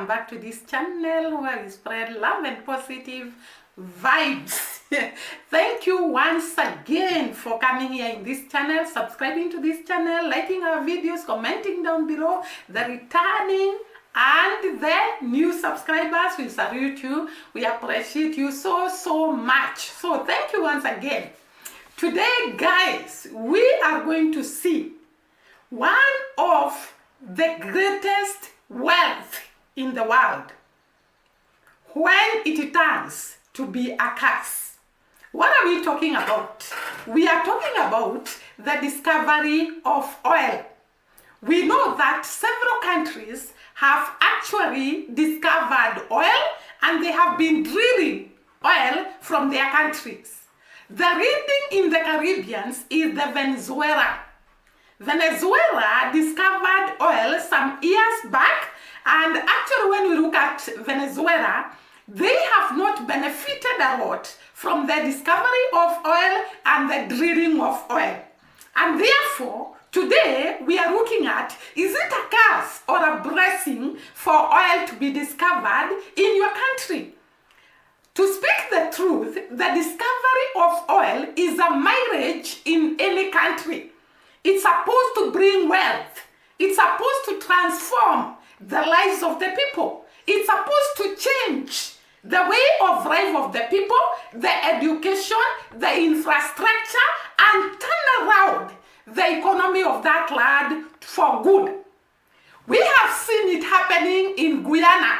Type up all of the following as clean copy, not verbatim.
welcome back to this channel where we spread love and positive vibes. Thank you once again for coming here in this channel, subscribing to this channel, liking our videos, commenting down below. The returning and the new subscribers, we salute you. We appreciate you so much. So thank you once again. Today, guys, we are going to see one of the greatest wealth in the world when it turns to be a curse. What are we talking about? We are talking about the discovery of oil. We know that several countries have actually discovered oil and they have been drilling oil from their countries. The reading in the Caribbean is the Venezuela. Venezuela discovered oil some years back, and actually when we look at Venezuela, they have not benefited a lot from the discovery of oil and the drilling of oil. And therefore, today we are looking at, is it a curse or a blessing for oil to be discovered in your country? To speak the truth, the discovery of oil is a marriage in any country. It's supposed to bring wealth. It's supposed to transform the lives of the people. It's supposed to change the way of life of the people, the education, the infrastructure, and turn around the economy of that land for good. We have seen it happening in Guyana,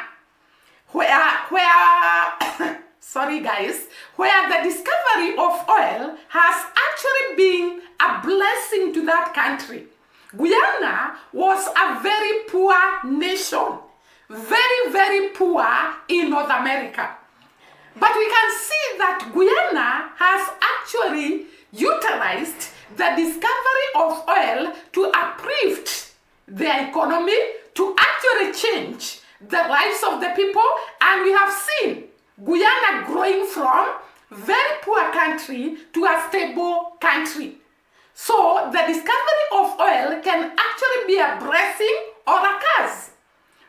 where sorry guys, where the discovery of oil has actually been a blessing to that country. Guyana was a very poor nation, very poor in North America. But we can see that Guyana has actually utilized the discovery of oil to uplift their economy, to actually change the lives of the people, and we have seen Guyana growing from very poor country to a stable country. So the discovery of oil can actually be a blessing or a curse.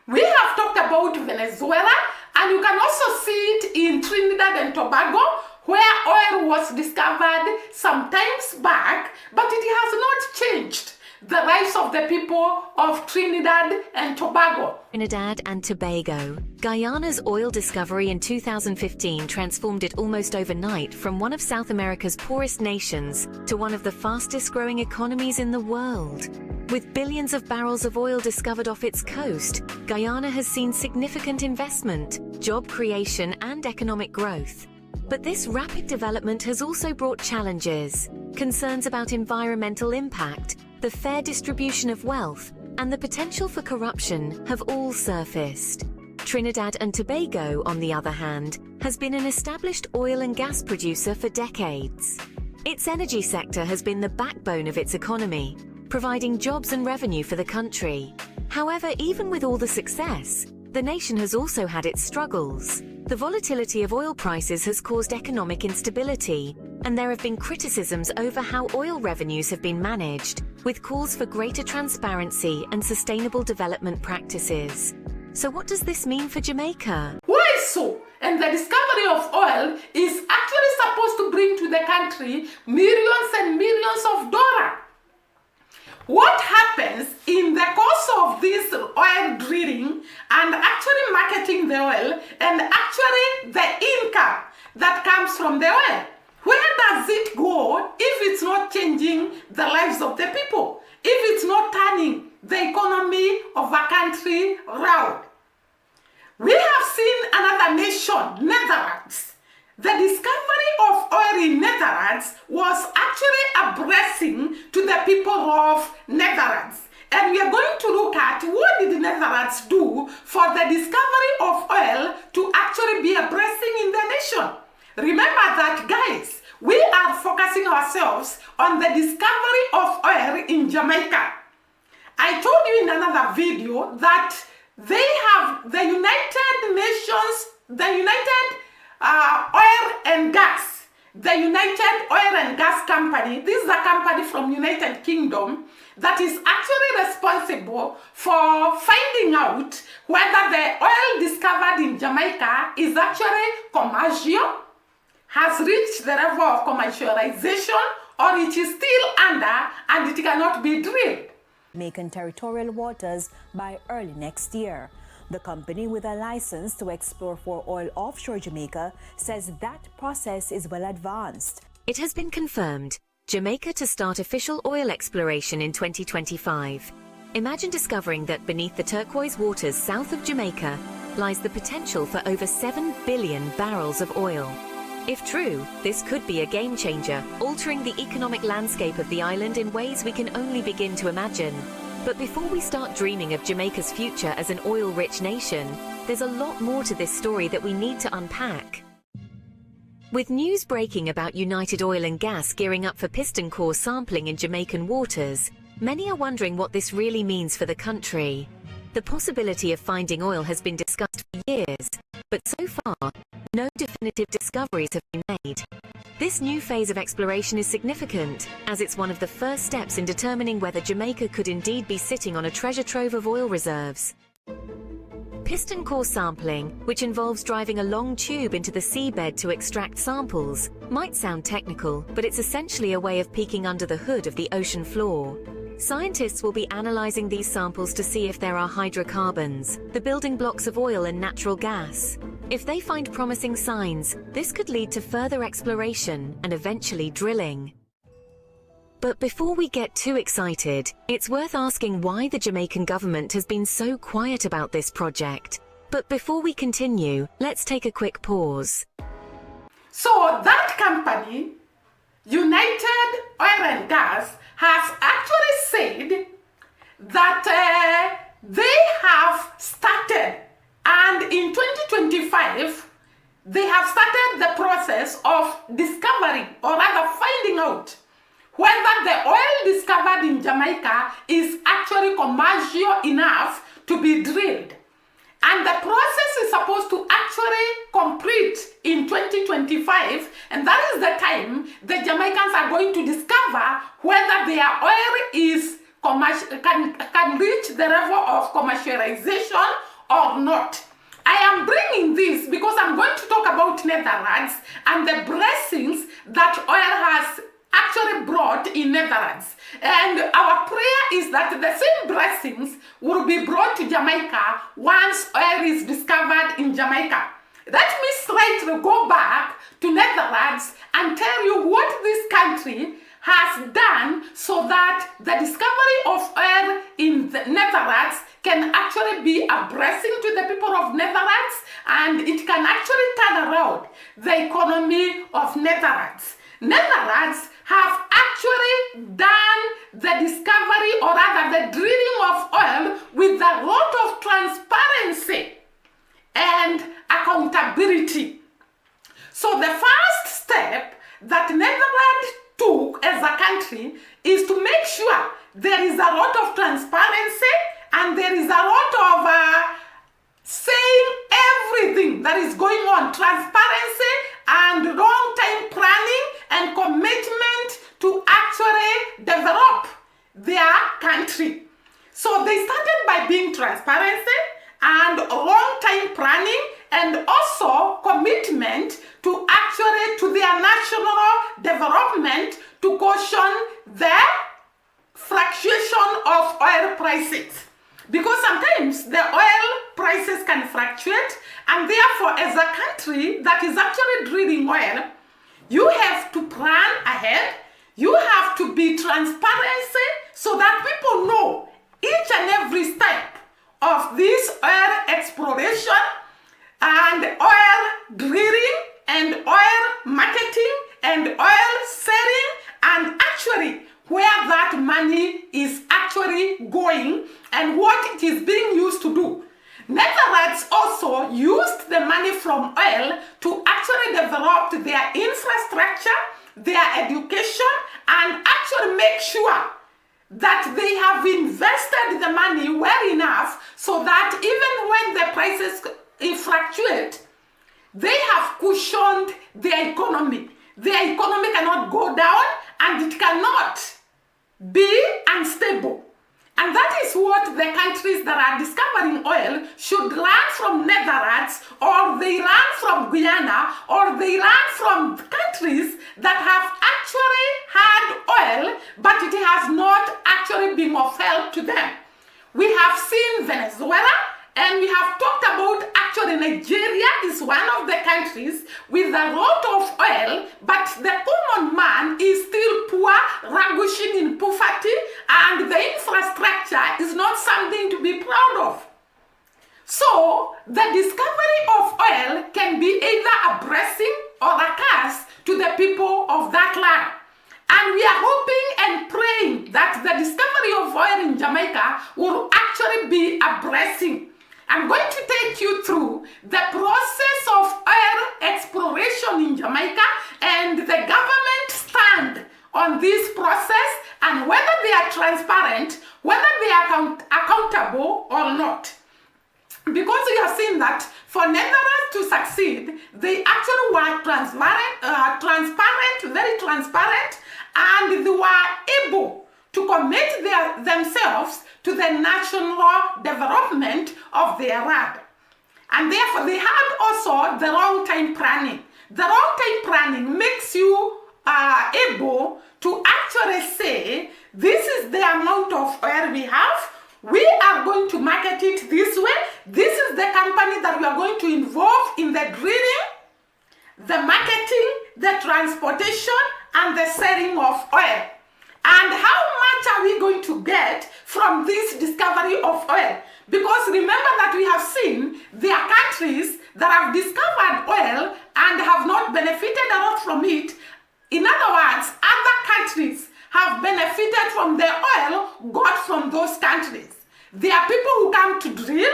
We have talked about Venezuela, and you can also see it in Trinidad and Tobago, where oil was discovered some times back, but it has not changed the lives of the people of Trinidad and Tobago. Trinidad and Tobago. Guyana's oil discovery in 2015 transformed it almost overnight from one of South America's poorest nations to one of the fastest growing economies in the world. With billions of barrels of oil discovered off its coast, Guyana has seen significant investment, job creation, and economic growth. But this rapid development has also brought challenges. Concerns about environmental impact, the fair distribution of wealth, and the potential for corruption have all surfaced. Trinidad and Tobago, on the other hand, has been an established oil and gas producer for decades. Its energy sector has been the backbone of its economy, providing jobs and revenue for the country. However, even with all the success, the nation has also had its struggles. The volatility of oil prices has caused economic instability, and there have been criticisms over how oil revenues have been managed, with calls for greater transparency and sustainable development practices. So what does this mean for Jamaica? Why so? And the discovery of oil is actually supposed to bring to the country millions and millions of dollars. What happens in the course of this oil drilling and actually marketing the oil and actually the income that comes from the oil? Where does it go if it's not changing the lives of the people? If it's not turning the economy of a country around? We have seen another nation, Netherlands. The discovery of oil in Netherlands was actually a blessing to the people of Netherlands. And we are going to look at what did the Netherlands do for the discovery of oil to actually be a blessing in the nation. Remember that, guys, we are focusing ourselves on the discovery of oil in Jamaica. I told you in another video that they have the United Nations, the United Oil and Gas the United Oil and Gas Company, this is a company from United Kingdom that is actually responsible for finding out whether the oil discovered in Jamaica is actually commercial, has reached the level of commercialization, or it is still under and it cannot be drilled. Jamaican territorial waters by early next year. The company with a license to explore for oil offshore Jamaica says that process is well advanced. It has been confirmed, Jamaica to start official oil exploration in 2025. Imagine discovering that beneath the turquoise waters south of Jamaica lies the potential for over 7 billion barrels of oil. If true, this could be a game changer, altering the economic landscape of the island in ways we can only begin to imagine. But before we start dreaming of Jamaica's future as an oil-rich nation, there's a lot more to this story that we need to unpack. With news breaking about United Oil and Gas gearing up for piston core sampling in Jamaican waters, many are wondering what this really means for the country. The possibility of finding oil has been discussed for years, but so far, no definitive discoveries have been made. This new phase of exploration is significant, as it's one of the first steps in determining whether Jamaica could indeed be sitting on a treasure trove of oil reserves. Piston core sampling, which involves driving a long tube into the seabed to extract samples, might sound technical, but it's essentially a way of peeking under the hood of the ocean floor. Scientists will be analyzing these samples to see if there are hydrocarbons, the building blocks of oil and natural gas. If they find promising signs, this could lead to further exploration and eventually drilling. But before we get too excited, it's worth asking why the Jamaican government has been so quiet about this project. But before we continue, let's take a quick pause. So that company, United Oil and Gas, has actually said that they have started, and in 2025 they have started the process of discovering, or rather finding out, whether the oil discovered in Jamaica is actually commercial enough to be drilled. And the process is supposed to actually complete in 2025, and that is the time the Jamaicans are going to discover whether their oil is can reach the level of commercialization or not. I am bringing this because I'm going to talk about Netherlands and the blessings that oil has actually brought in Netherlands. And our prayer is that the same blessings will be brought to Jamaica once oil is discovered in Jamaica. Let me slightly go back to Netherlands and tell you what this country has done so that the discovery of oil in the Netherlands can actually be a blessing to the people of Netherlands, and it can actually turn around the economy of Netherlands. Netherlands have actually done the discovery, or rather the drilling of oil, with a lot of transparency and accountability. So the first step that Netherlands took as a country is to make sure there is a lot of transparency and there is a lot of saying everything that is going on, transparency and long-term planning and commitment to actually develop their country. So they started by being transparency and long-term planning, and also commitment to actually to their national development to caution the fluctuation of oil prices. Because sometimes the oil prices can fluctuate, and therefore as a country that is actually drilling oil, you have to plan ahead, you have to be transparency so that people know each and every step of this oil exploration and oil drilling and oil marketing and oil selling, and actually where that money is actually going and what it is being used to do. Netherlands also used the money from oil to actually develop their infrastructure, their education, and actually make sure that they have invested the money well enough so that even when the prices fluctuate, they have cushioned their economy. their economy cannot go down, and it cannot be unstable. And that is what the countries that are discovering oil should learn from Netherlands, or they learn from Guyana, or they learn from countries that have actually had oil, but it has not actually been of help to them. We have seen Venezuela, and we have talked about actually Nigeria is one of the countries with a lot of oil, but the common man is still poor, languishing in poverty, and the infrastructure is not something to be proud of. So the discovery of oil can be either a blessing or a curse to the people of that land. And we are hoping and praying that the discovery of oil in Jamaica will actually be a blessing. I'm going to take you through the process of oil exploration in Jamaica and the government stand on this process, and whether they are transparent, whether they are accountable or not. Because we have seen that for Netherlands to succeed, they actually were very transparent, and they were able to commit themselves to the national development of their land. And therefore, they had also the long-term planning. The long-term planning makes you able to actually say, this is the amount of oil we have, we are going to market it this way, this is the company that we are going to involve in the drilling, the marketing, the transportation, and the selling of oil. And how much are we going to get from this discovery of oil? Because remember that we have seen there are countries that have discovered oil and have not benefited a lot from it. In other words, other countries have benefited from the oil got from those countries. There are people who come to drill,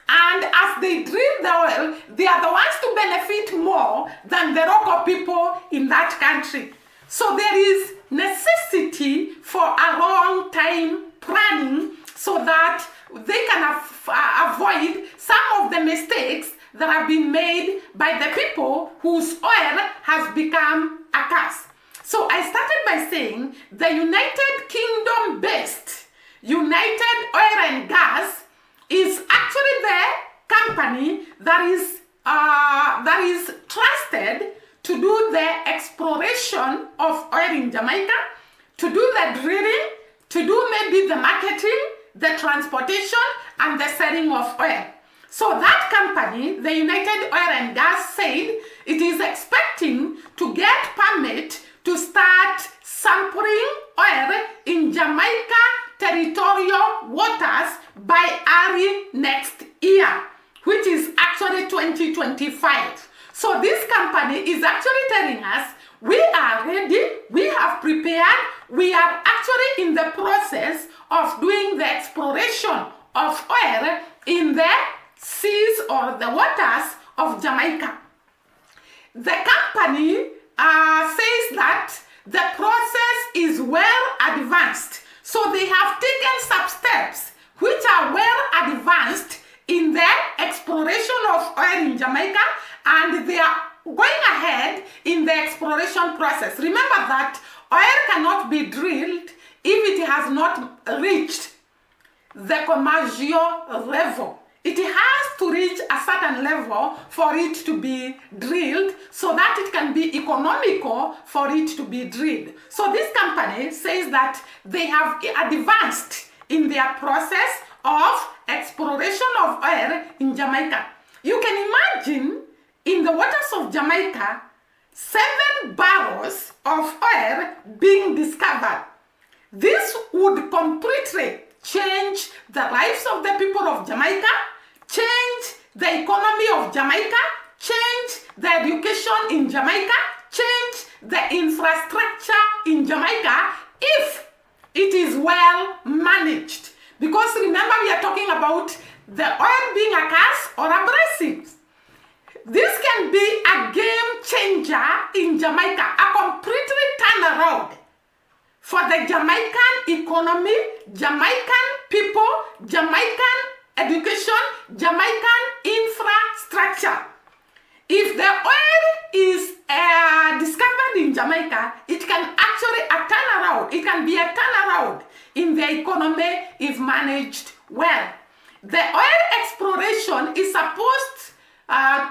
and as they drill the oil, they are the ones to benefit more than the local people in that country. So there is necessity for a long time planning so that they can avoid some of the mistakes that have been made by the people whose oil has become a curse. So I started by saying the United Kingdom based United Oil and Gas is actually the company that is trusted to do the exploration of oil in Jamaica, to do the drilling, to do maybe the marketing, the transportation, and the selling of oil. So that company, the United Oil and Gas, said it is expecting to get permit to start sampling oil in Jamaica territorial waters by early next year, which is actually 2025. So this company is actually telling us, we are ready, we have prepared, we are actually in the process of doing the exploration of oil in the seas or the waters of Jamaica. The company says that the process is well advanced. So they have taken some steps which are well advanced in the exploration of oil in Jamaica, and they are going ahead in the exploration process. Remember that oil cannot be drilled if it has not reached the commercial level. It has to reach a certain level for it to be drilled so that it can be economical for it to be drilled. So this company says that they have advanced in their process of exploration of oil in Jamaica. You can imagine in the waters of Jamaica, 7 barrels of oil being discovered. This would completely change the lives of the people of Jamaica, change the economy of Jamaica, change the education in Jamaica, change the infrastructure in Jamaica if it is well managed. Because remember, we are talking about the oil being a curse or a blessing. This can be a game changer in Jamaica, a completely turnaround for the Jamaican economy, Jamaican people, Jamaican education, Jamaican infrastructure. If the oil is discovered in Jamaica, it can actually a turnaround. It can be a turnaround in the economy if managed well. The oil exploration is supposed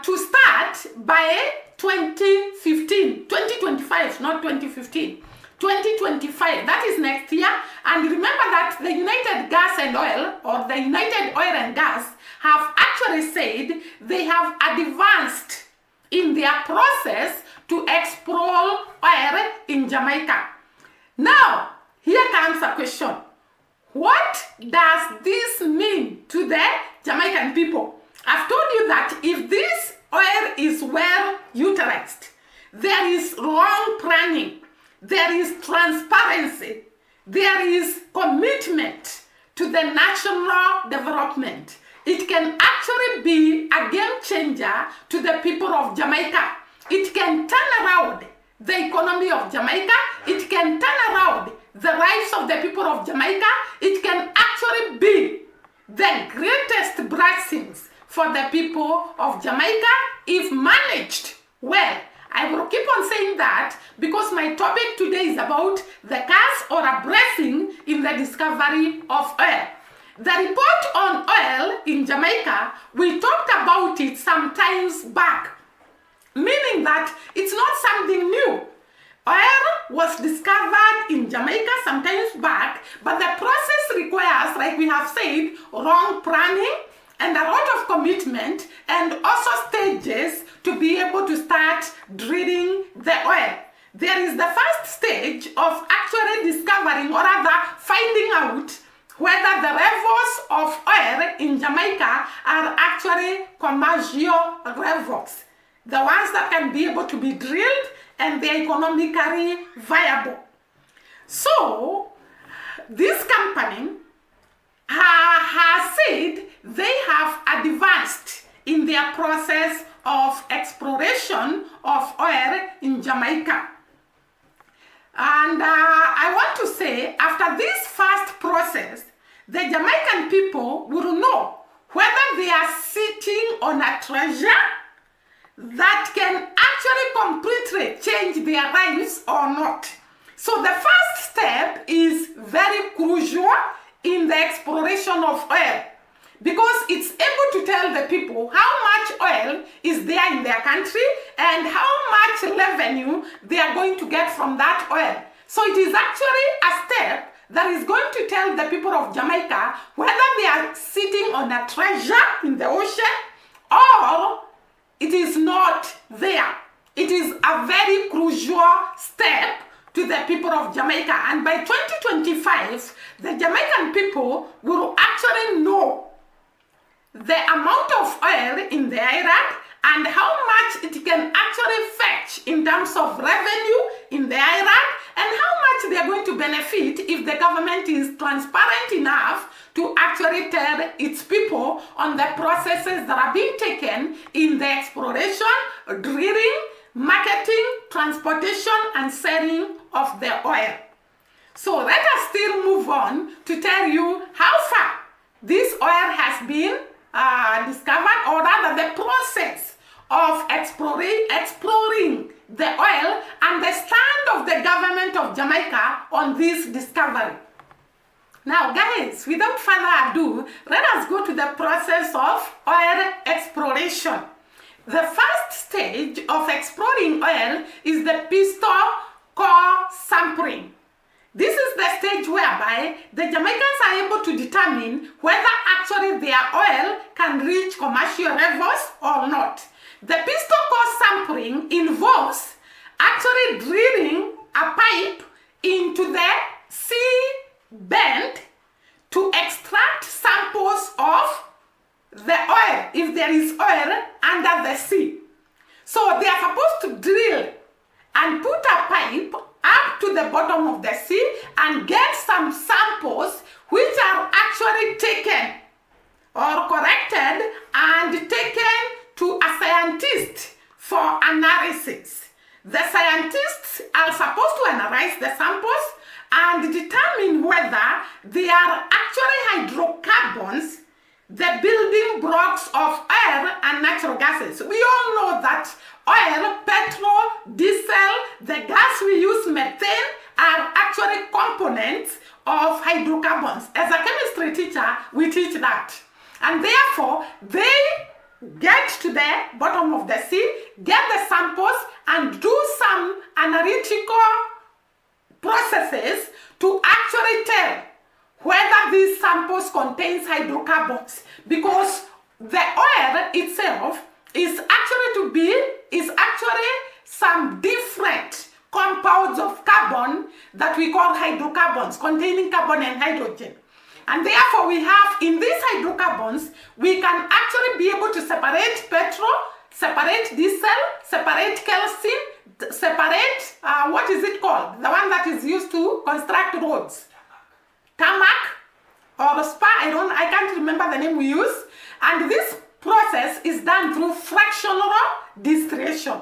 to start by 2025, not 2015. 2025, that is next year. And remember that the United Gas and Oil, or the United Oil and Gas, have actually said they have advanced in their process to explore oil in Jamaica. Now, here comes a question. What does this mean to the Jamaican people? I've told you that if this oil is well utilized, there is long planning, there is transparency, there is commitment to the national development. It can actually be a game changer to the people of Jamaica. It can turn around the economy of Jamaica. It can turn around the lives of the people of Jamaica. It can actually be the greatest blessings for the people of Jamaica if managed well. I will keep on saying that because my topic today is about the curse or a blessing in the discovery of oil. The report on oil in Jamaica, we talked about it some times back, meaning that it's not something new. Oil was discovered in Jamaica some times back, but the process requires, like we have said, long planning and a lot of commitment and also stages to be able to start drilling the oil. There is the first stage of actually discovering, or rather finding out, whether the levels of oil in Jamaica are actually commercial levels, the ones that can be able to be drilled and they're economically viable. So this company has said they have advanced in their process of exploration of oil in Jamaica. And I want to say, after this first process, the Jamaican people will know whether they are sitting on a treasure that can actually completely change their lives or not. So the first step is very crucial in the exploration of oil, because it's able to tell the people how much oil is there in their country and how much revenue they are going to get from that oil. So it is actually a step that is going to tell the people of Jamaica whether they are sitting on a treasure in the ocean or it is not there. It is a very crucial step to the people of Jamaica. And by 2025, the Jamaican people will actually know the amount of oil in the island and how much it can actually fetch in terms of revenue in the island and how much they are going to benefit if the government is transparent enough to actually tell its people on the processes that are being taken in the exploration, drilling, marketing, transportation, and selling of the oil. So let us still move on to tell you how far this oil has been discovered, or rather the process of exploring the oil and the stand of the government of Jamaica on this discovery. Now guys, without further ado, let us go to the process of oil exploration. The first stage of exploring oil is the pistol core sampling. This is the stage whereby the Jamaicans are able to determine whether actually their oil can reach commercial levels or not. The pistol core sampling involves actually drilling a pipe into the sea bed to extract samples of the oil, if there is oil under the sea. So they are supposed to drill and put a pipe up to the bottom of the sea and get some samples which are actually taken or corrected and taken to a scientist for analysis. The scientists are supposed to analyze the samples and determine whether they are actually hydrocarbons, the building blocks of oil and natural gases. We all know that oil, petrol, diesel, the gas hydrocarbons. As a chemistry teacher, we teach that. And therefore, they get to the bottom of the sea, get the samples, and do some analytical processes to actually tell whether these samples contains hydrocarbons, because the oil itself is actually some different compounds of carbon that we call hydrocarbons, containing carbon and hydrogen. And therefore we have, in these hydrocarbons, we can actually be able to separate petrol, separate diesel, separate kerosene, separate, what is it called? The one that is used to construct roads. Tarmac or spar, I can't remember the name we use. And this process is done through fractional distillation.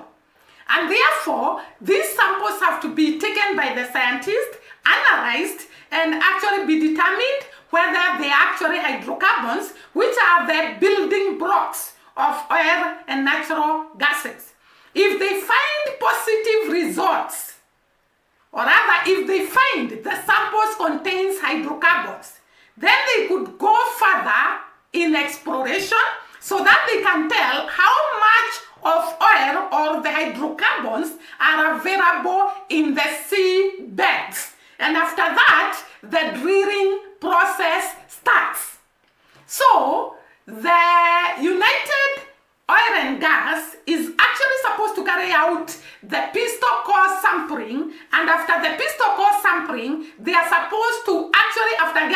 And therefore, these samples have to be taken by the scientist, analyzed, and actually be determined whether they are actually hydrocarbons, which are the building blocks of oil and natural gases. If they find positive results, or rather, if they find the samples contains hydrocarbons, then they could go further in exploration so that they can tell how much of oil or the hydrocarbons are available in the sea beds. And after that, the drilling process starts. So, the United Oil and Gas is actually supposed to carry out the pistol core sampling, and after the pistol core sampling, they are supposed to actually, after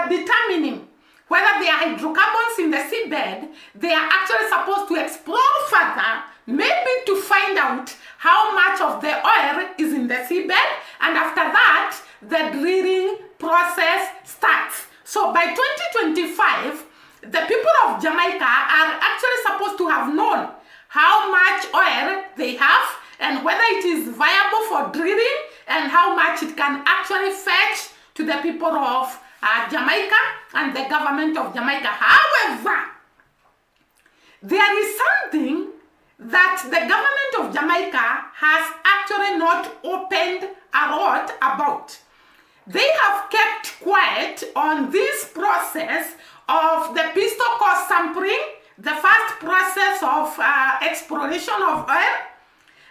determining whether they are hydrocarbons in the seabed, they are actually supposed to explore further, maybe to find out how much of the oil is in the seabed, and after that, the drilling process starts. So by 2025, the people of Jamaica are actually supposed to have known how much oil they have and whether it is viable for drilling and how much it can actually fetch to the people of Jamaica and the government of Jamaica. However, there is something that the government of Jamaica has actually not opened a lot about. They have kept quiet on this process of the pistol core sampling, the first process of exploration of oil.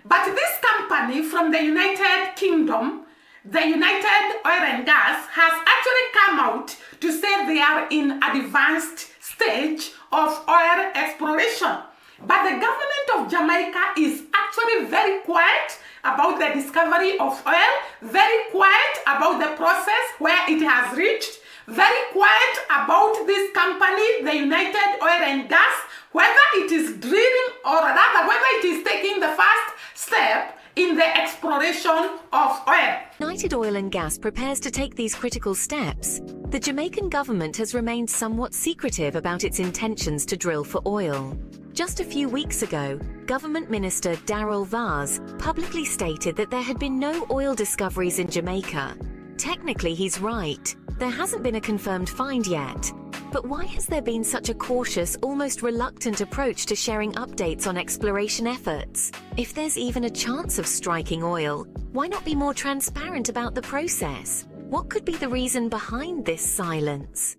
But this company from the United Kingdom, the United Oil and Gas, has actually come out to say they are in advanced stage of oil exploration. But the government of Jamaica is actually very quiet about the discovery of oil, very quiet about the process where it has reached, very quiet about this company, the United Oil and Gas, whether it is drilling or rather whether it is taking the first step in the exploration of oil. United Oil and Gas prepares to take these critical steps. The Jamaican government has remained somewhat secretive about its intentions to drill for oil. Just a few weeks ago, Government Minister Darrell Vaz publicly stated that there had been no oil discoveries in Jamaica. Technically, he's right. There hasn't been a confirmed find yet. But why has there been such a cautious, almost reluctant approach to sharing updates on exploration efforts? If there's even a chance of striking oil, why not be more transparent about the process? What could be the reason behind this silence?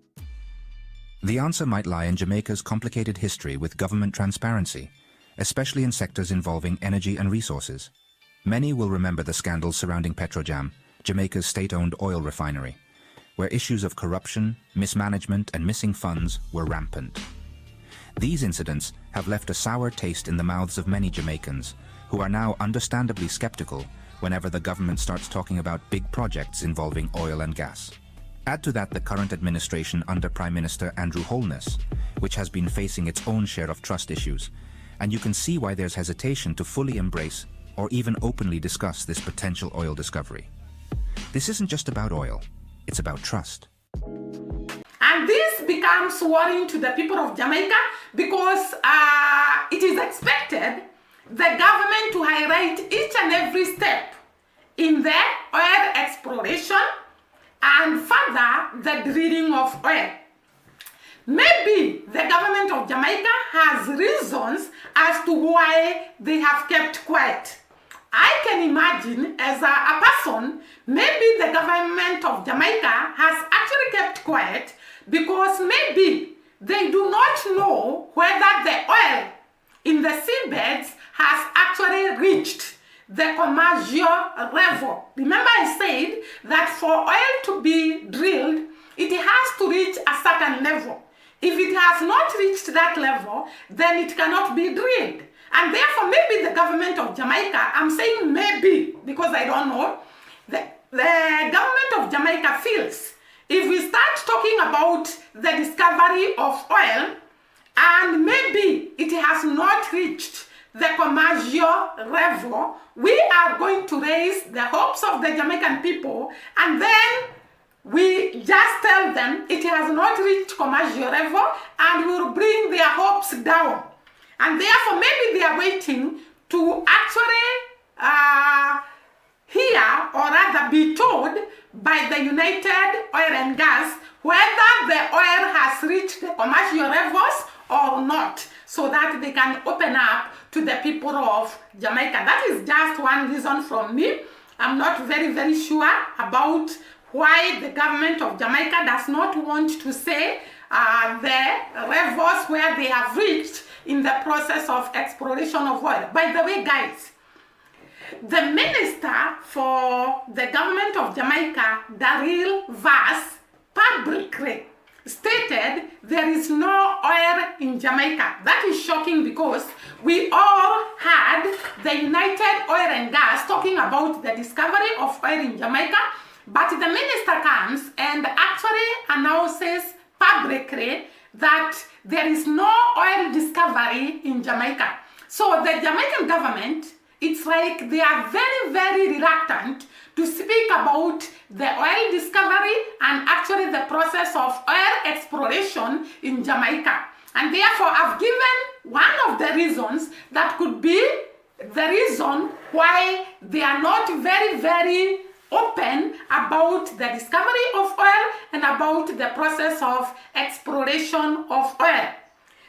The answer might lie in Jamaica's complicated history with government transparency, especially in sectors involving energy and resources. Many will remember the scandals surrounding Petrojam, Jamaica's state-owned oil refinery, where issues of corruption, mismanagement, and missing funds were rampant. These incidents have left a sour taste in the mouths of many Jamaicans, who are now understandably skeptical whenever the government starts talking about big projects involving oil and gas. Add to that the current administration under Prime Minister Andrew Holness, which has been facing its own share of trust issues, and you can see why there's hesitation to fully embrace or even openly discuss this potential oil discovery. This isn't just about oil, it's about trust. And this becomes worrying to the people of Jamaica because it is expected the government to highlight each and every step in the oil exploration and further the drilling of oil. Maybe the government of Jamaica has reasons as to why they have kept quiet. I can imagine as a person, maybe the government of Jamaica has actually kept quiet because maybe they do not know whether the oil in the seabeds has actually reached the commercial level. Remember I said that for oil to be drilled, it has to reach a certain level. If it has not reached that level, then it cannot be drilled. And therefore, maybe the government of Jamaica, I'm saying maybe because I don't know, the government of Jamaica feels if we start talking about the discovery of oil and maybe it has not reached the commercial level, we are going to raise the hopes of the Jamaican people, and then we just tell them it has not reached commercial level and will bring their hopes down. And therefore, maybe they are waiting to actually hear or rather be told by the United Oil and Gas whether the oil has reached the commercial levels or not, so that they can open up to the people of Jamaica. That is just one reason from me. I'm not very sure about why the government of Jamaica does not want to say the levels where they have reached in the process of exploration of oil. By the way, guys, the minister for the government of Jamaica, Daryl Vass, publicly stated there is no oil in Jamaica. That is shocking because we all had the United Oil and Gas talking about the discovery of oil in Jamaica, but the minister comes and actually announces publicly that there is no oil discovery in Jamaica. So the Jamaican government, it's like they are very reluctant to speak about the oil discovery and actually the process of oil exploration in Jamaica. And therefore, I've given one of the reasons that could be the reason why they are not very open about the discovery of oil and about the process of exploration of oil.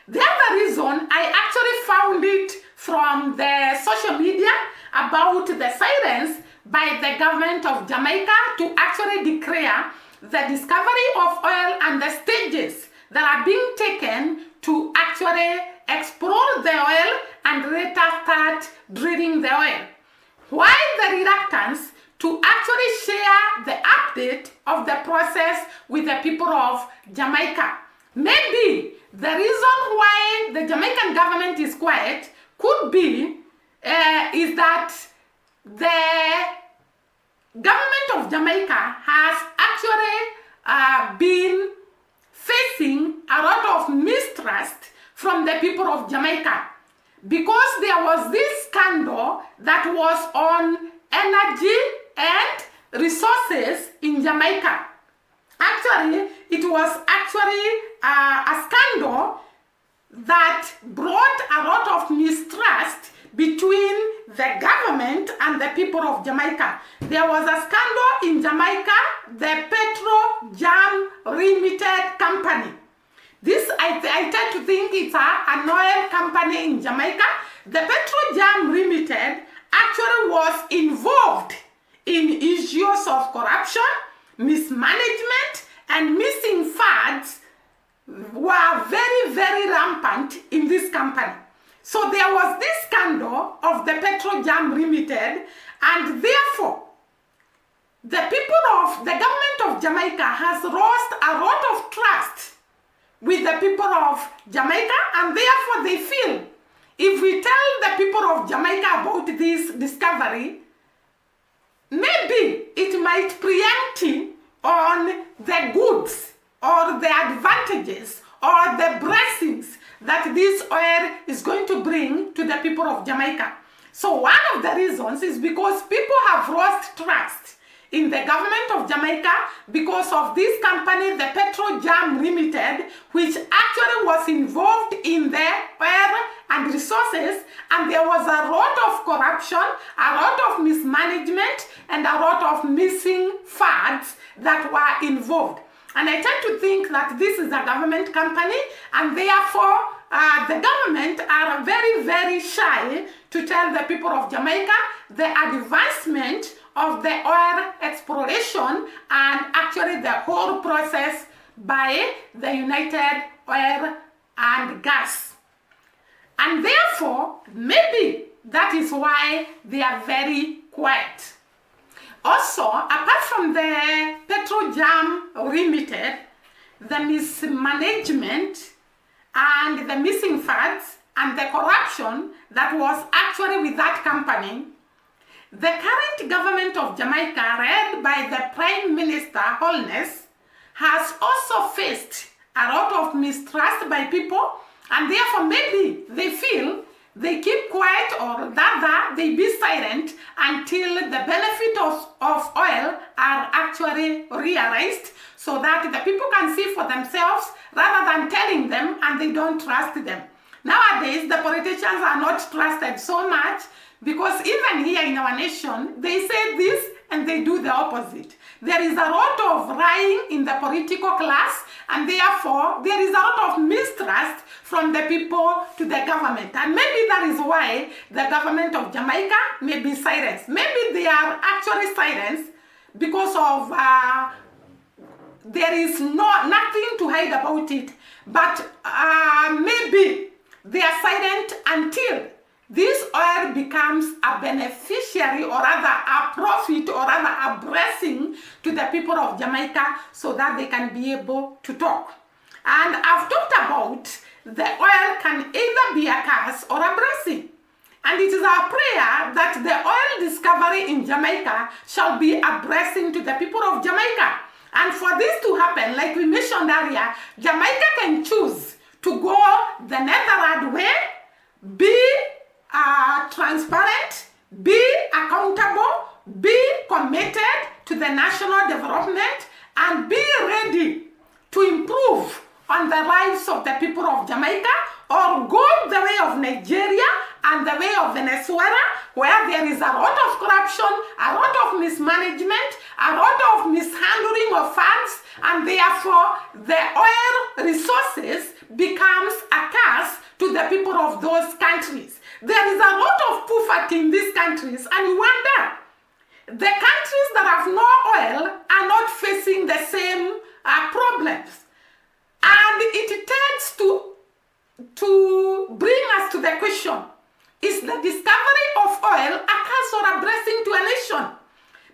The other reason, I actually found it from the social media about the silence by the government of Jamaica to actually declare the discovery of oil and the stages that are being taken to actually explore the oil and later start drilling the oil. Why the reluctance to actually share the update of the process with the people of Jamaica? Maybe the reason why the Jamaican government is quiet could be is that the government of Jamaica has actually been facing a lot of mistrust from the people of Jamaica because there was this scandal that was on energy and resources in Jamaica. Actually, it was actually a scandal that brought a lot of mistrust between the government and the people of Jamaica. There was a scandal in Jamaica, the Petro Jam Limited Company. This, I tend to think it's an oil company in Jamaica. The Petro Jam Limited actually was involved in issues of corruption, mismanagement, and missing funds were very rampant in this company. So there was this scandal of the Petro Jam Limited, and therefore the people of the government of Jamaica has lost a lot of trust with the people of Jamaica, and therefore they feel if we tell the people of Jamaica about this discovery, maybe it might preempt on the goods or the advantages or the blessings that this oil is going to bring to the people of Jamaica. So one of the reasons is because people have lost trust in the government of Jamaica because of this company, the Petro Jam Limited, which actually was involved in the oil and resources, and there was a lot of corruption, a lot of mismanagement, and a lot of missing funds that were involved. And I tend to think that this is a government company, and therefore the government are very shy to to tell the people of Jamaica the advancement of the oil exploration and actually the whole process by the United Oil and Gas. And therefore, maybe that is why they are very quiet. Also, apart from the Petrojam Limited, the mismanagement and the missing funds and the corruption that was actually with that company, the current government of Jamaica, led by the Prime Minister Holness, has also faced a lot of mistrust by people, and therefore maybe they feel they keep quiet, or rather they be silent until the benefit of oil are actually realized, so that the people can see for themselves rather than telling them and they don't trust them. Nowadays, the politicians are not trusted so much, because even here in our nation, they say this and they do the opposite. There is a lot of lying in the political class, and therefore there is a lot of mistrust from the people to the government. And maybe that is why the government of Jamaica may be silenced. Maybe they are actually silenced because of there is nothing to hide about it. But maybe they are silent until this oil becomes a beneficiary, or rather a profit, or rather a blessing to the people of Jamaica, so that they can be able to talk. And I've talked about the oil can either be a curse or a blessing. And it is our prayer that the oil discovery in Jamaica shall be a blessing to the people of Jamaica. And for this to happen, like we mentioned earlier, Jamaica can choose to go the Netherlands way, be transparent, be accountable, be committed to the national development, and be ready to improve on the lives of the people of Jamaica, or go the way of Nigeria and the way of Venezuela, where there is a lot of corruption, a lot of mismanagement, a lot of mishandling of funds, and therefore the oil resources becomes a curse to the people of those countries. There is a lot of poverty in these countries, and you wonder, the countries that have no oil are not facing the same problems. And it tends to bring us to the question, is the discovery of oil a curse or a blessing to a nation?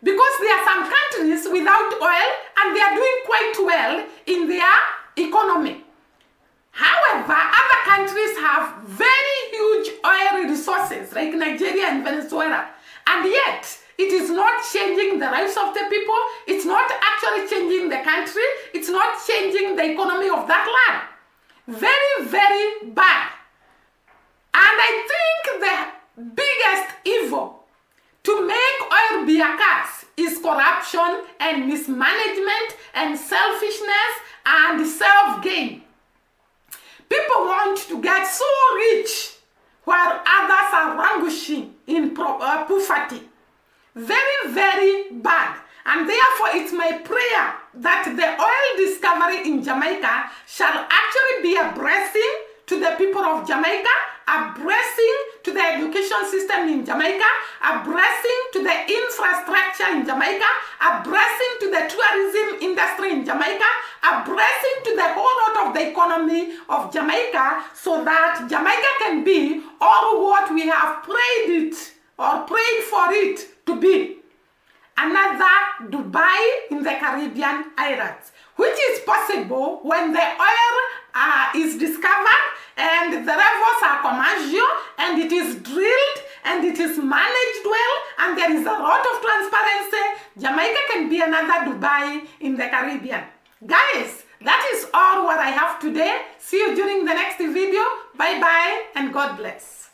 Because there are some countries without oil and they are doing quite well in their economy. However, other countries have very huge oil resources like Nigeria and Venezuela, and yet it is not changing the lives of the people. It's not actually changing the country. It's not changing the economy of that land. Very, very bad. And I think the biggest evil to make oil be a curse is corruption and mismanagement and selfishness and self-gain. People want to get so rich while others are languishing in poverty. Very, very bad. And therefore it's my prayer that the oil discovery in Jamaica shall actually be a blessing to the people of Jamaica, a blessing to the education system in Jamaica, a blessing to the infrastructure in Jamaica, a blessing to the tourism industry in Jamaica, a blessing to the whole lot of the economy of Jamaica, so that Jamaica can be all what we have prayed it or prayed for it to be. Another Dubai in the Caribbean islands, which is possible when the oil is discovered and the reservoirs are commercial and it is drilled and it is managed well and there is a lot of transparency. Jamaica can be another Dubai in the Caribbean. Guys, that is all what I have today. See you during the next video. Bye bye and God bless.